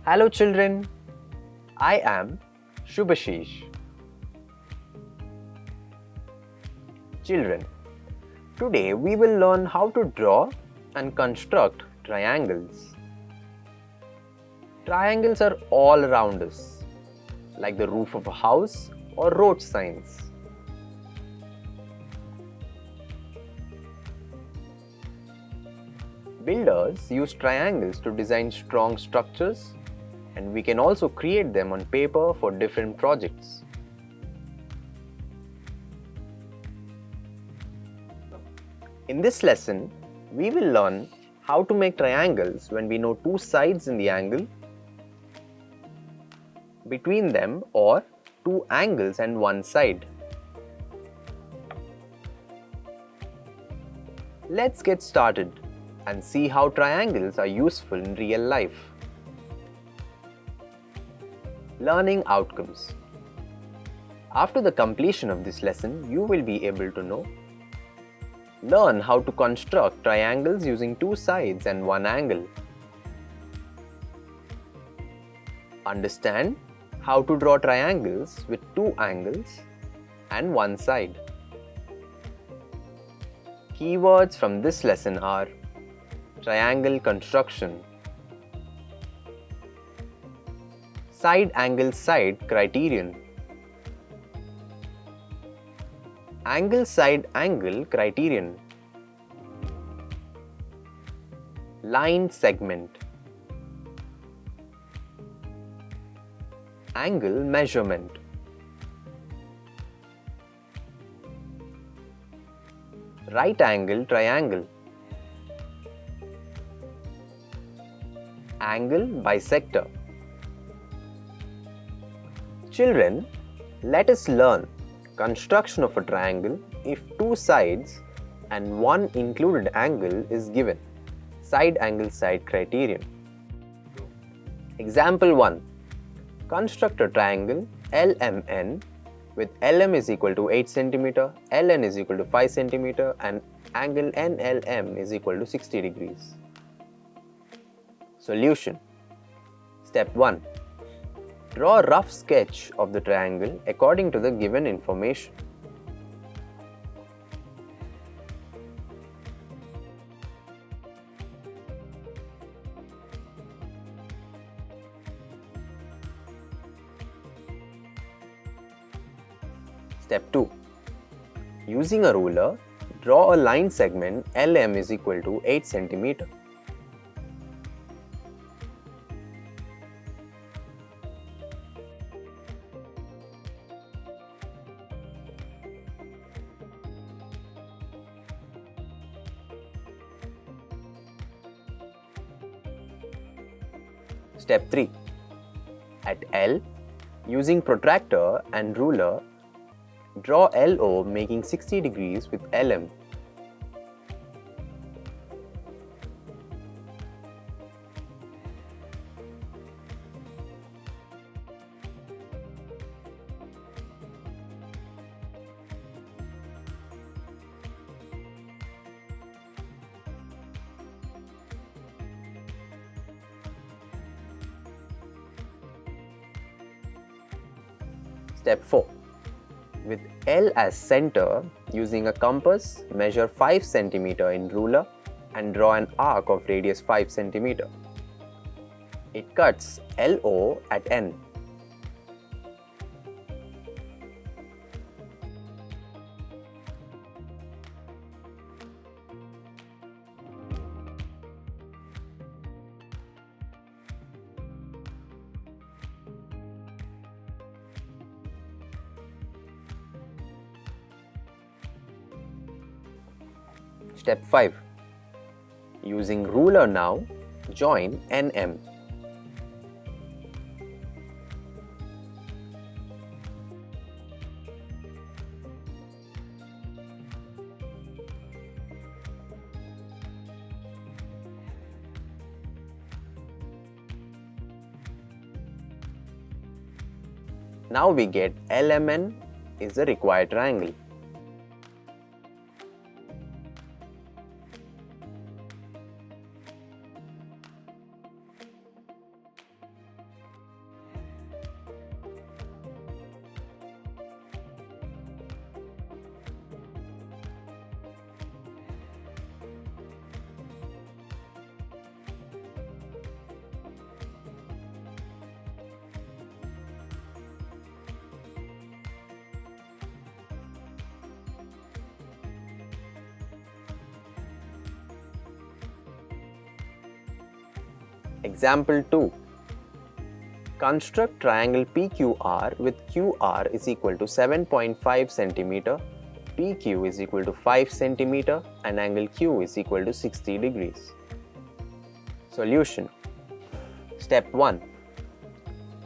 Hello children, I am Shubhashish. Children, today we will learn how to draw and construct triangles. Triangles are all around us, like the roof of a house or road signs. Builders use triangles to design strong structures, and we can also create them on paper for different projects. In this lesson, we will learn how to make triangles when we know two sides in the angle, between them, or two angles and one side. Let's get started and see how triangles are useful in real life. Learning outcomes. After the completion of this lesson, you will be able to know: learn how to construct triangles using two sides and one angle. Understand how to draw triangles with two angles and one side. Keywords from this lesson are triangle construction, side angle side criterion, angle side angle criterion, line segment, angle measurement, right angle triangle, angle bisector. Children, let us learn construction of a triangle if two sides and one included angle is given. Side angle side criterion. Example 1. Construct a triangle LMN with LM is equal to 8 cm, LN is equal to 5 cm and angle NLM is equal to 60 degrees. Solution. Step 1. Draw a rough sketch of the triangle according to the given information. Step 2. Using a ruler, draw a line segment LM is equal to 8 cm. Step 3. At L, using protractor and ruler, draw LO making 60 degrees with LM. Step 4. With L as center, using a compass, measure 5 cm in ruler and draw an arc of radius 5 cm. It cuts LO at N. Step 5. Using ruler now, join NM. Now we get LMN is the required triangle. Example 2. Construct triangle PQR with QR is equal to 7.5 cm, PQ is equal to 5 cm and angle Q is equal to 60 degrees. Solution. Step 1.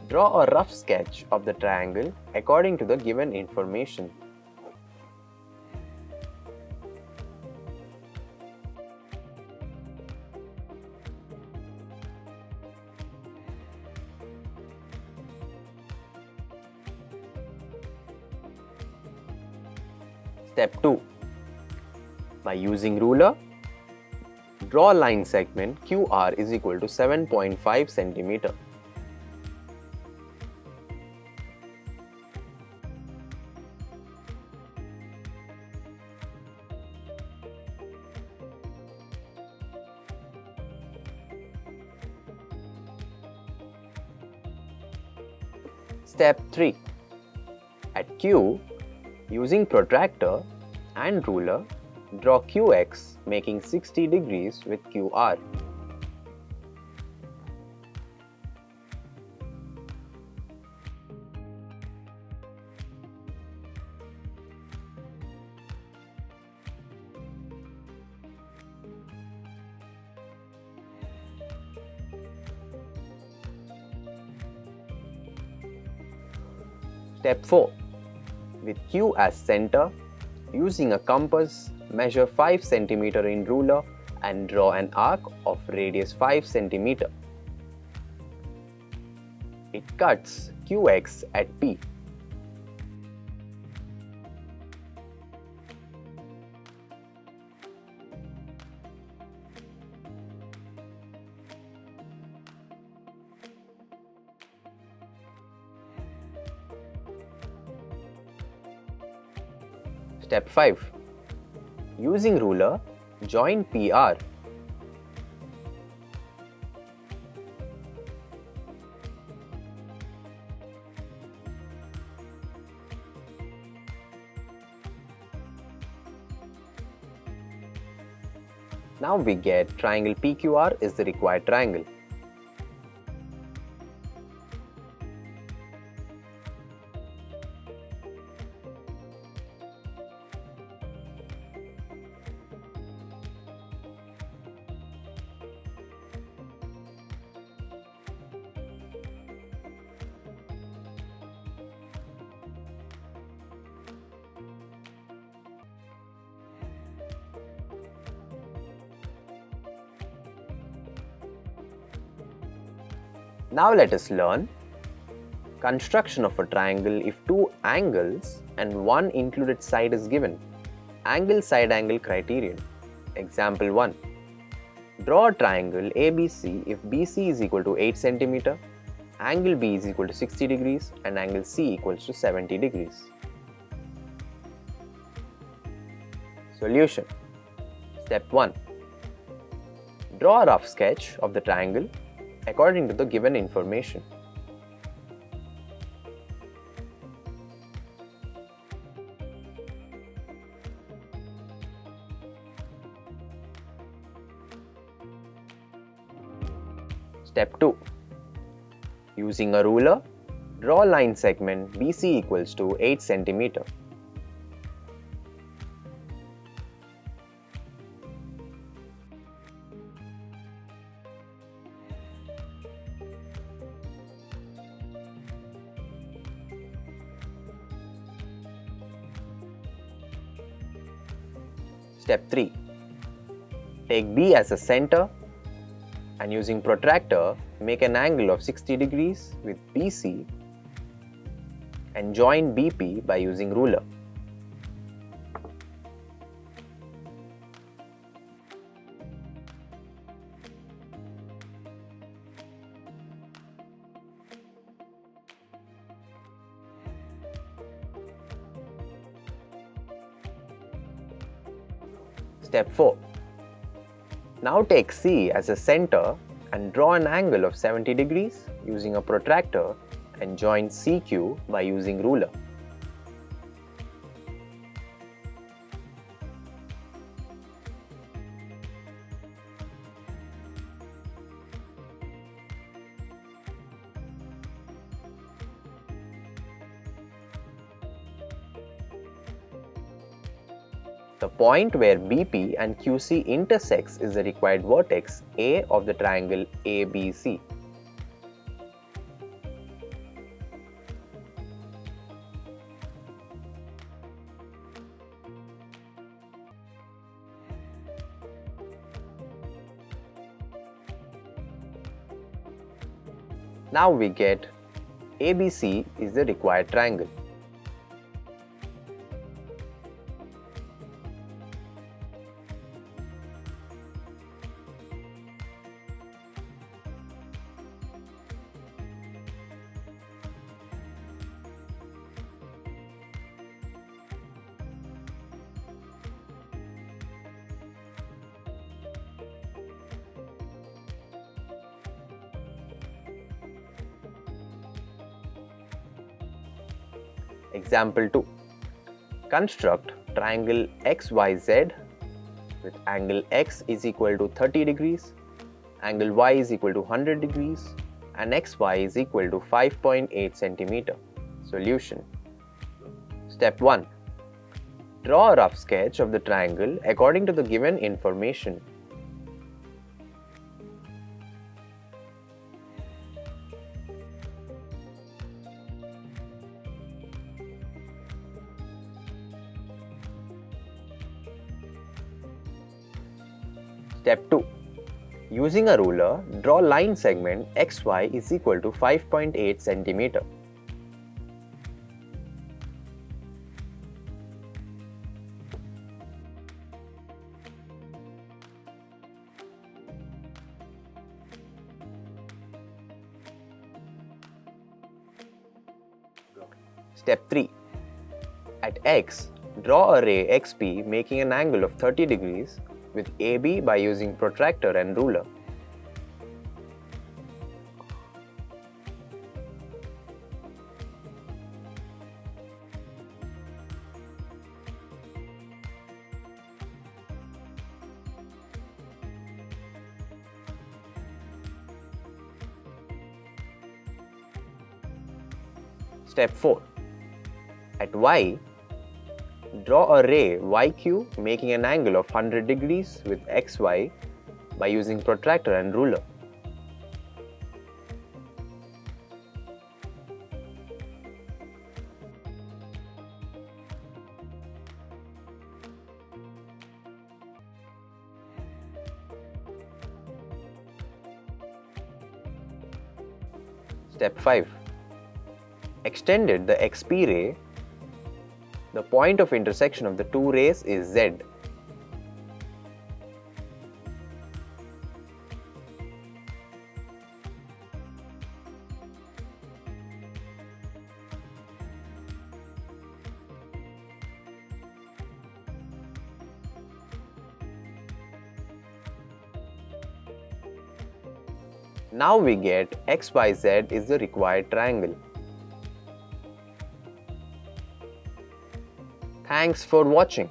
Draw a rough sketch of the triangle according to the given information. Step 2. By using ruler, draw a line segment QR is equal to 7.5 cm. Step 3. At Q, using protractor and ruler, draw QX making 60 degrees with QR. Step 4. With Q as center, using a compass, measure 5 cm in ruler and draw an arc of radius 5 cm. It cuts QX at P. Step 5. Using ruler, join PR. Now we get triangle PQR is the required triangle. Now let us learn construction of a triangle if two angles and one included side is given. Angle side angle criterion. Example 1. Draw a triangle ABC if BC is equal to 8 cm, angle B is equal to 60 degrees and angle C equals to 70 degrees. Solution. Step 1. Draw a rough sketch of the triangle according to the given information. Step 2. Using a ruler, draw a line segment BC equals to 8 cm. Step 3. Take B as a center and using protractor make an angle of 60 degrees with BC and join BP by using ruler. Step 4. Now take C as a center and draw an angle of 70 degrees using a protractor and join CQ by using ruler. The point where BP and QC intersects is the required vertex A of the triangle ABC. Now we get ABC is the required triangle. Example 2. Construct triangle XYZ with angle X is equal to 30 degrees, angle Y is equal to 100 degrees and XY is equal to 5.8 cm. Solution. Step 1. Draw a rough sketch of the triangle according to the given information. Step 2. Using a ruler, draw line segment XY is equal to 5.8 cm. Step 3. At X, draw a ray XP making an angle of 30 degrees with AB by using protractor and ruler. Step 4. At Y, draw a ray YQ making an angle of 100 degrees with XY by using protractor and ruler. Step 5. Extended the XP ray. The point of intersection of the two rays is Z. Now we get XYZ is the required triangle. Thanks for watching.